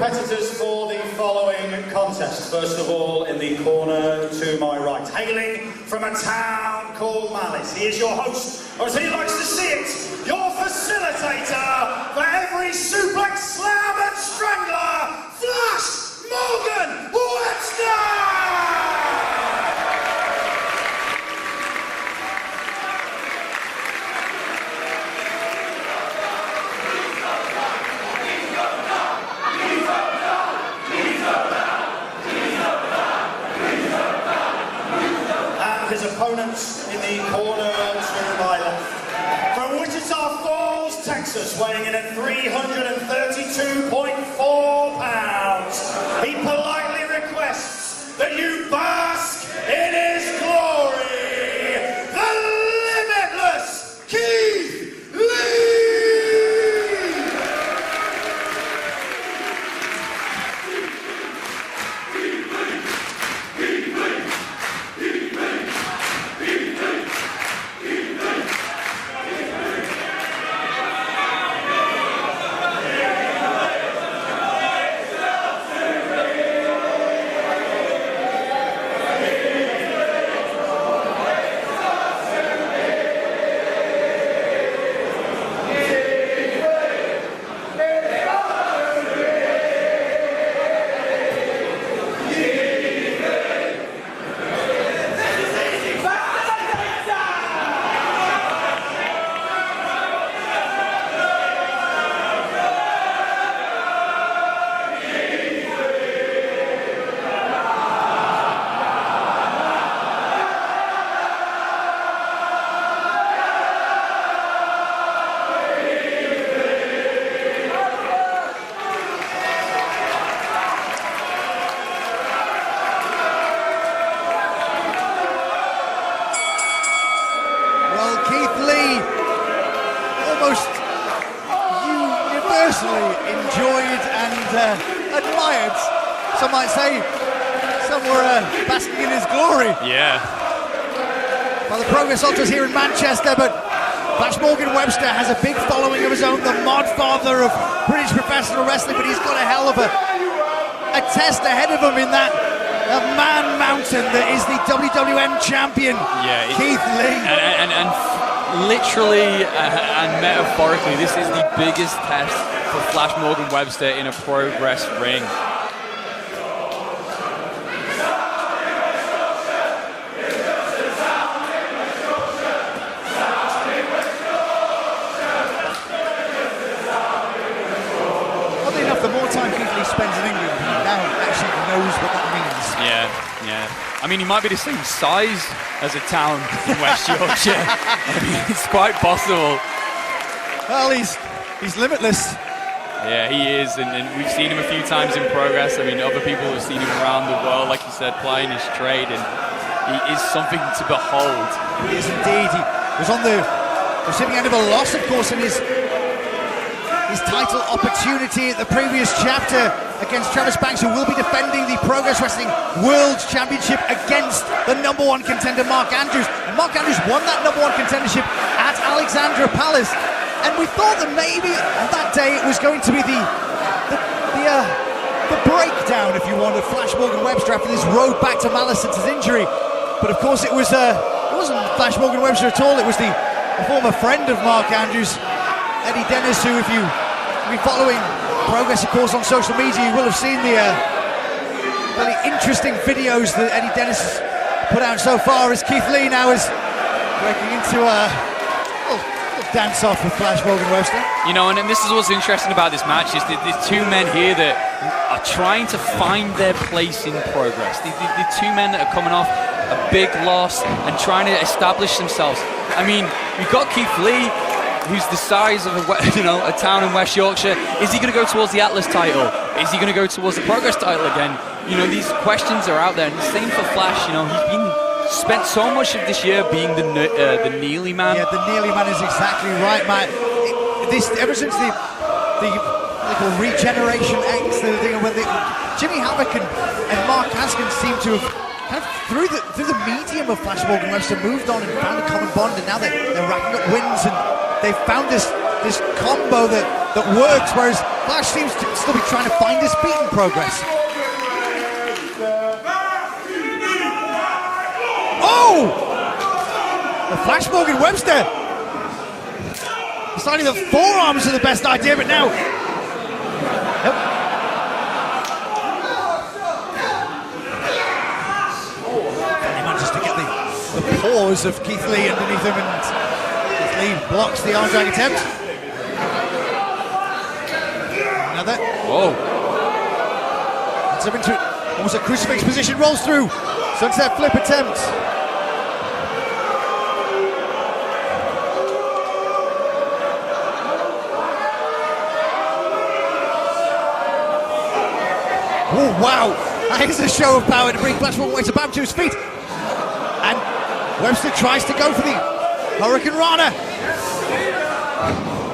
competitors for the following contest. First of all, in the corner to my right, hailing from a town called Malice, he is your host, or as he likes to see it, your facilitator for every suplex, slam and strangler, Flash Morgan Webster! His opponents in the corner to my left. From Wichita Falls, Texas, weighing in at 332.4 pounds, he politely requests that you bask in his glory, the Limitless Keith Lee! Enjoyed and admired, some might say. Some were basking in his glory. Yeah. By the Progress Ultras here in Manchester, but Flash Morgan Webster has a big following of his own, the modfather of British professional wrestling, but he's got a hell of a test ahead of him in that man mountain that is the WWN champion, Keith Lee. And literally and metaphorically, this is the biggest test for Flash Morgan Webster in a Progress ring. Oddly enough, the more time Keith Lee spends in England, he now actually knows what that means. Yeah. I mean, he might be the same size as a town in West Yorkshire. I mean, it's quite possible. Well, he's limitless. Yeah, he is, and we've seen him a few times in Progress. I mean, other people have seen him around the world, like you said, playing his trade, and he is something to behold. He is indeed. He was on the receiving end of a loss, of course, in his title opportunity at the previous chapter against Travis Banks, who will be defending the Progress Wrestling World Championship against the #1 contender, Mark Andrews. And Mark Andrews won that #1 contendership at Alexandra Palace. And we thought that maybe on that day it was going to be the breakdown, if you want, of Flash Morgan Webster after this road back to Malice since his injury. But of course it wasn't Flash Morgan Webster at all. It was the former friend of Mark Andrews, Eddie Dennis, who, if you've been following Progress, of course, on social media, you will have seen the really interesting videos that Eddie Dennis has put out so far, as Keith Lee now is breaking into a dance off with Flash Morgan Webster. You know, and this is what's interesting about this match, is that there's two men here that are trying to find their place in Progress. The two men that are coming off a big loss and trying to establish themselves. I mean, you've got Keith Lee, who's the size of a town in West Yorkshire. Is he going to go towards the Atlas title? Is he going to go towards the Progress title again? You know, these questions are out there. And the same for Flash. You know, he's been spent so much of this year being the Neely man. Yeah, the Neely man is exactly right, Matt. Ever since the Regeneration X, when Jimmy Havoc and Mark Haskins seem to have kind of through the medium of Flash Morgan Webster moved on and found a common bond, and now they're racking up wins, and they've found this combo that that works, whereas Flash seems to still be trying to find his feet in Progress. Oh! The Flash Morgan Webster deciding that forearms are the best idea, but now... Yep. He manages to get the paws of Keith Lee underneath him, and Keith Lee blocks the arm drag attempt. Another. Whoa. Gets up into almost a crucifix position, rolls through. Sunset flip attempt. Oh, wow. That is a show of power to bring Flash Morgan Webster back to his feet. And Webster tries to go for the Hurricane Rana.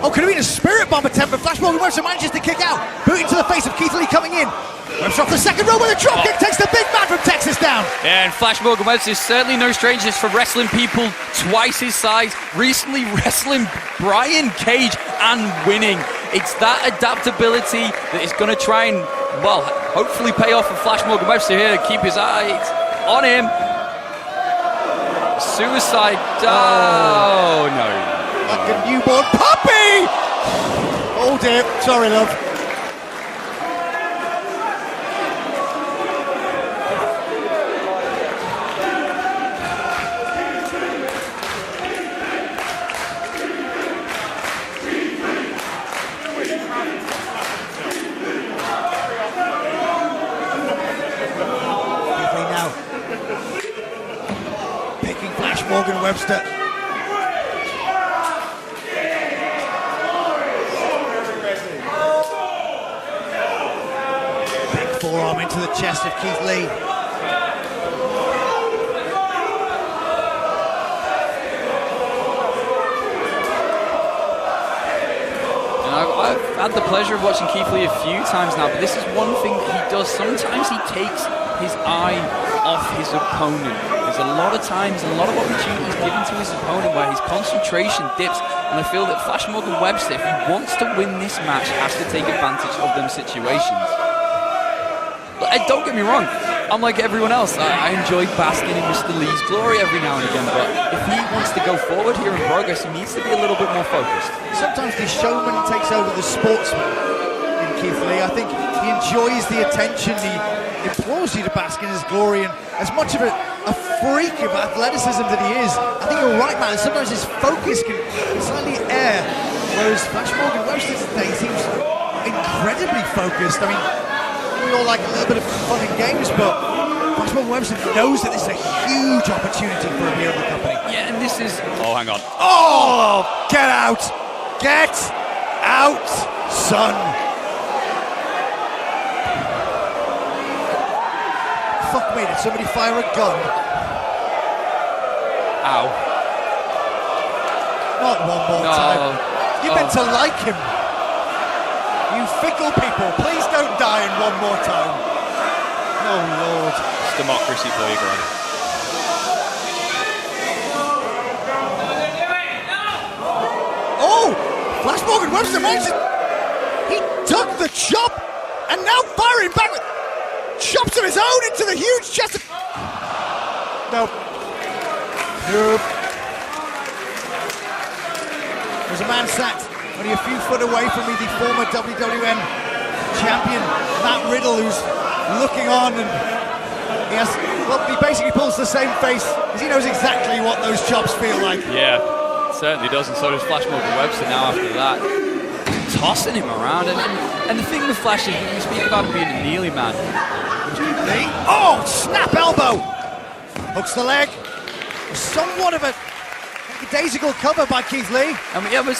Oh, could have been a Spirit Bomb attempt, but Flash Morgan Webster manages to kick out. Boot into the face of Keith Lee coming in. Webster off the second row with a drop kick, takes the big man from Texas down. Yeah, and Flash Morgan Webster is certainly no stranger for wrestling people twice his size, recently wrestling Brian Cage and winning. It's that adaptability that is going to try and, well, hopefully pay off for Flash Morgan Webster here to keep his eyes on him. Suicide. Oh, no. Like a newborn puppy! Oh dear, sorry love. Morgan Webster. Big forearm into the chest of Keith Lee. I've had the pleasure of watching Keith Lee a few times now, but this is one thing that he does. Sometimes he takes his eye off his opponent. There's a lot of times, a lot of opportunities given to his opponent where his concentration dips, and I feel that Flash Morgan Webster, if he wants to win this match, has to take advantage of them situations. But don't get me wrong, unlike everyone else, I enjoy basking in Mr. Lee's glory every now and again, but if he wants to go forward here in Progress, he needs to be a little bit more focused. Sometimes the showman takes over the sportsman in Keith Lee. I think he enjoys the attention, he implores you to bask in his glory, and as much of a freak of athleticism that he is, I think you're right, man. Sometimes his focus can slightly err, whereas Flash Morgan Webster today seems incredibly focused. I mean, we all like a little bit of fun and games, but Flash Morgan Webster knows that this is a huge opportunity for him here in the company. Yeah, and this is... Oh, hang on. Oh, get out! Get out, son! Fuck me, did somebody fire a gun? Ow. Not one more time. You meant to like him. You fickle people, please don't die in one more time. Oh, Lord. It's democracy playground. Oh! Flash Morgan Webster managed it. He took the chop and now firing back with chops of his own into the huge chest of... Nope. Nope. There's a man sacked only a few foot away from me, the former WWN champion, Matt Riddle, who's looking on, and he basically pulls the same face because he knows exactly what those chops feel like. Yeah, certainly does, and so does Flash Morgan Webster now after that. Tossing him around, and the thing with Flash is, when we speak about him being a kneeling man. Oh, snap elbow! Hooks the leg. Somewhat of a daisical cover by Keith Lee. I mean, I was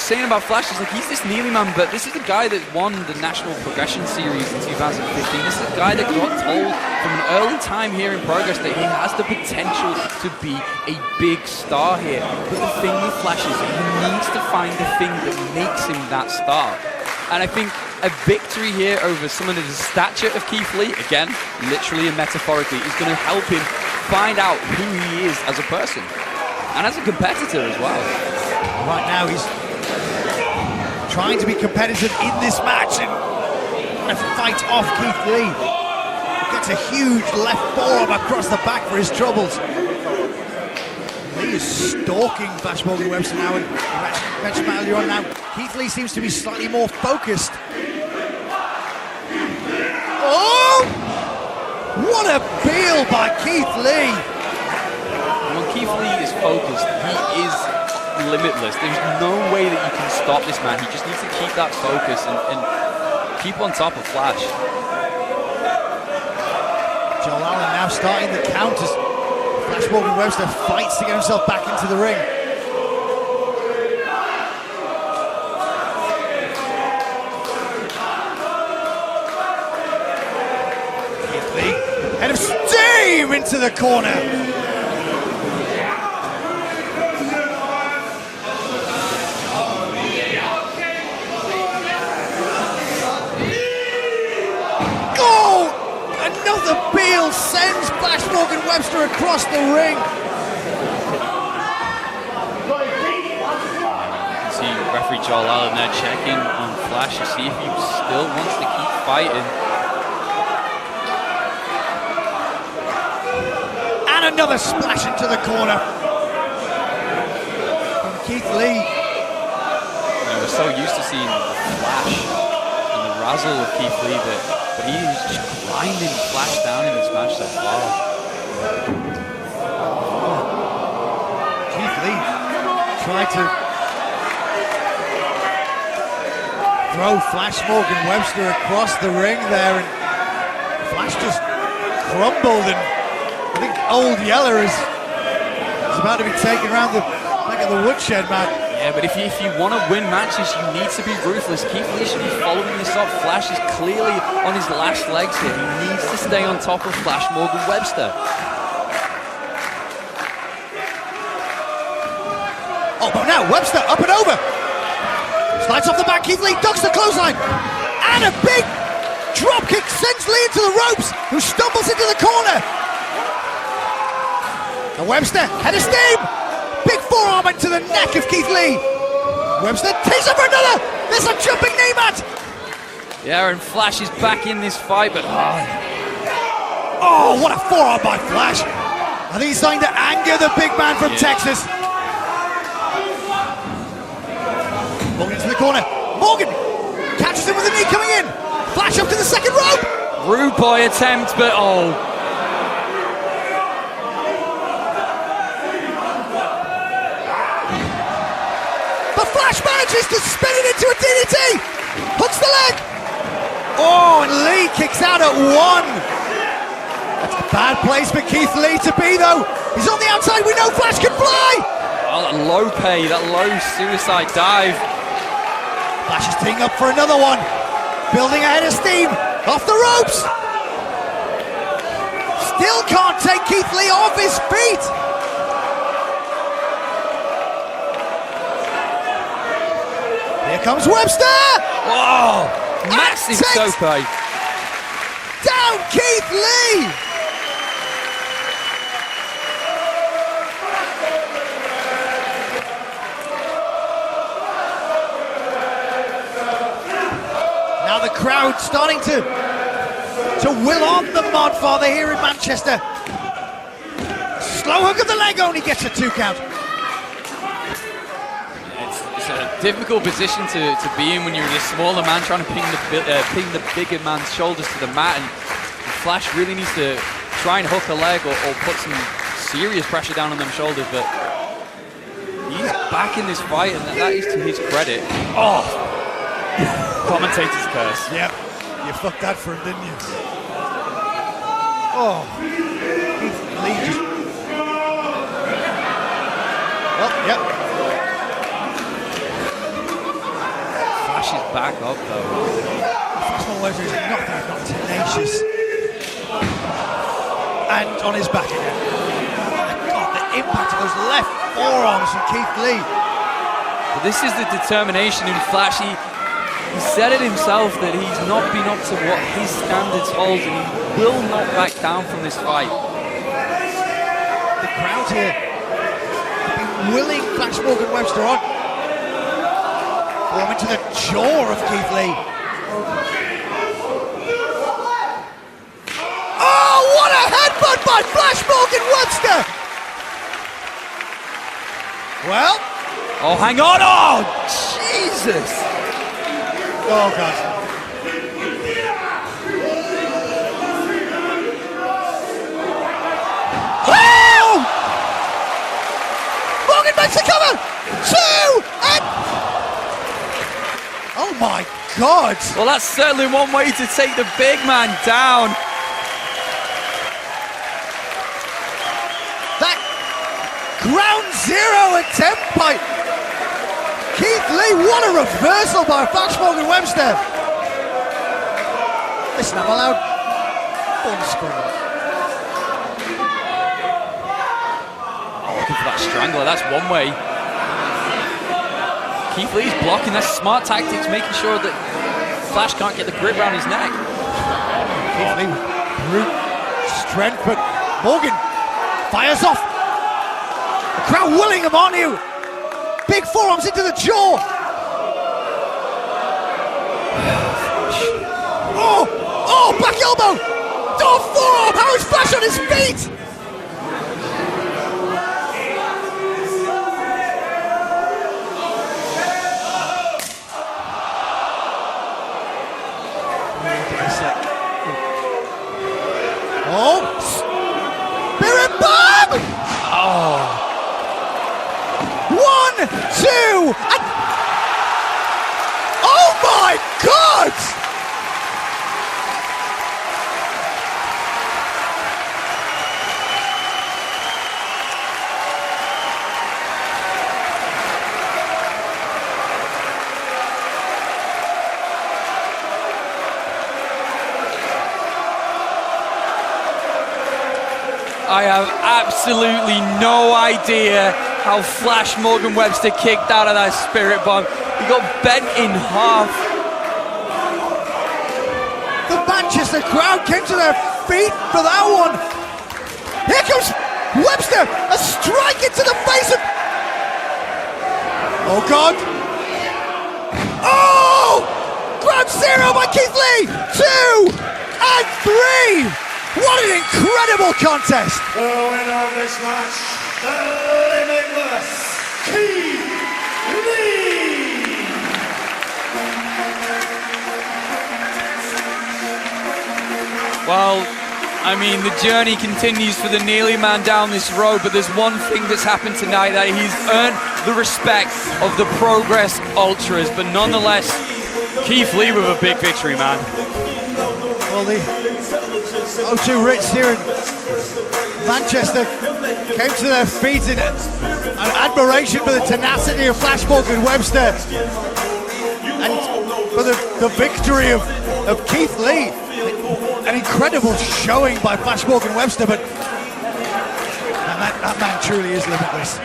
saying about Flash, it's like he's this kneeling man, but this is the guy that won the National Progression Series in 2015. This is the guy that got told from an early time here in Progress that he has the potential to be a big star here. But the thing with Flash is he needs to find the thing that makes him that star. And I think a victory here over someone of the stature of Keith Lee, again, literally and metaphorically, is going to help him find out who he is as a person. And as a competitor as well. Right now he's trying to be competitive in this match and fight off Keith Lee. Gets a huge left forearm across the back for his troubles. Lee is stalking Flash Morgan Webster now, and you mentioned that earlier on now. Keith Lee seems to be slightly more focused. Oh! What a peel by Keith Lee! When Keith Lee is focused, he is limitless. There's no way that you can stop this man. He just needs to keep that focus and keep on top of Flash. Joel Allen now starting the count as Flash Morgan Webster fights to get himself back into the ring. Keith Lee, head of steam into the corner. Another peel sends Flash Morgan Webster across the ring. You can see referee Joel Allen there checking on Flash to see if he still wants to keep fighting. And another splash into the corner from Keith Lee. We're so used to seeing the flash and the razzle of Keith Lee, but he is just grinding Flash down in this match so far. Keith Lee tried to throw Flash Morgan Webster across the ring there, and Flash just crumbled, and I think Old Yeller is about to be taken around the back of the woodshed, man. Yeah, but if you want to win matches, you need to be ruthless. Keith Lee should be following this up. Flash is clearly on his last legs here. He needs to stay on top of Flash Morgan Webster. Oh, but now Webster up and over. Slides off the back, Keith Lee ducks the clothesline. And a big drop kick sends Lee into the ropes, who stumbles into the corner. And Webster, head of steam. Big forearm into the neck of Keith Lee. Webster takes up for another. There's a jumping knee mat. Yeah, and Flash is back in this fight, but oh, what a forearm by Flash. I think he's starting to anger the big man from Texas. Morgan into the corner. Morgan catches him with a knee coming in. Flash up to the second rope. Rude boy attempt, but oh. Flash manages to spin it into a DDT. Hooks the leg. Oh, and Lee kicks out at one. That's a bad place for Keith Lee to be, though. He's on the outside. We know Flash can fly. Oh, that low pay, that low suicide dive. Flash is teeing up for another one. Building ahead of steam. Off the ropes. Still can't take Keith Lee off his feet. Here comes Webster! Whoa! Massive tope. Down Keith Lee! Now the crowd starting to will on the Modfather here in Manchester. Slow hook of the leg only gets a 2 count. It's a difficult position to be in when you're the smaller man trying to ping the bigger man's shoulders to the mat, and Flash really needs to try and hook a leg or put some serious pressure down on them shoulders, but he's back in this fight, and that is to his credit. Oh! Commentator's curse. Yep, you fucked that for him, didn't you? Oh, Keith Lee just... Oh, yep. Flash is back up, though. Flash Webster is not tenacious. And on his back again. Oh my God, the impact of those left forearms from Keith Lee. But this is the determination in Flash. He said it himself that he's not been up to what his standards hold, and he will not back down from this fight. The crowd here have been willing Flash Morgan Webster on. Form into the jaw of Keith Lee. Oh, what a headbutt by Flash Morgan Webster! Well. Oh, hang on. Oh, Jesus. Oh, God. Makes the cover! 2 and... Oh my God! Well, that's certainly one way to take the big man down. That ground zero attempt by Keith Lee. What a reversal by Flash Morgan Webster. Listen, I'm allowed one screen. Looking for that strangler, that's one way. Keith Lee's blocking, that's smart tactics, making sure that Flash can't get the grip around his neck. Keith Lee with brute strength, but Morgan fires off. The crowd willing him on you. Big forearms into the jaw. Oh, back elbow. Oh, forearm, how is Flash on his feet? Oh, Spirit Bomb! Oh. 1, 2, and... Oh my God! I have absolutely no idea how Flash Morgan Webster kicked out of that Spirit Bomb. He got bent in half. The Manchester crowd came to their feet for that one. Here comes Webster, a strike into the face of... Oh God. Oh! Ground zero by Keith Lee. 2 and 3. What an incredible contest! The winner of this match, the Limitless, Keith Lee! Well, I mean, the journey continues for the Neely man down this road, but there's one thing that's happened tonight, that he's earned the respect of the Progress Ultras, but nonetheless, Keith Lee with a big victory, man. Well, the O2 Ritz here in Manchester came to their feet in admiration for the tenacity of Flash Morgan Webster and for the victory of Keith Lee. An incredible showing by Flash Morgan Webster, but that man truly is limitless.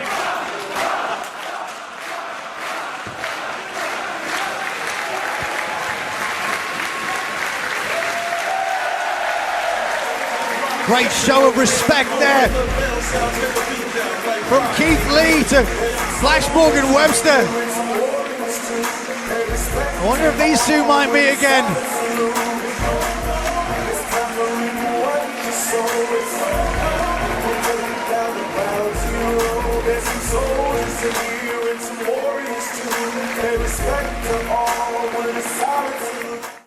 Great show of respect there from Keith Lee to Flash Morgan Webster. I wonder if these two might meet again. There's some soldiers in here and some warriors too. They respect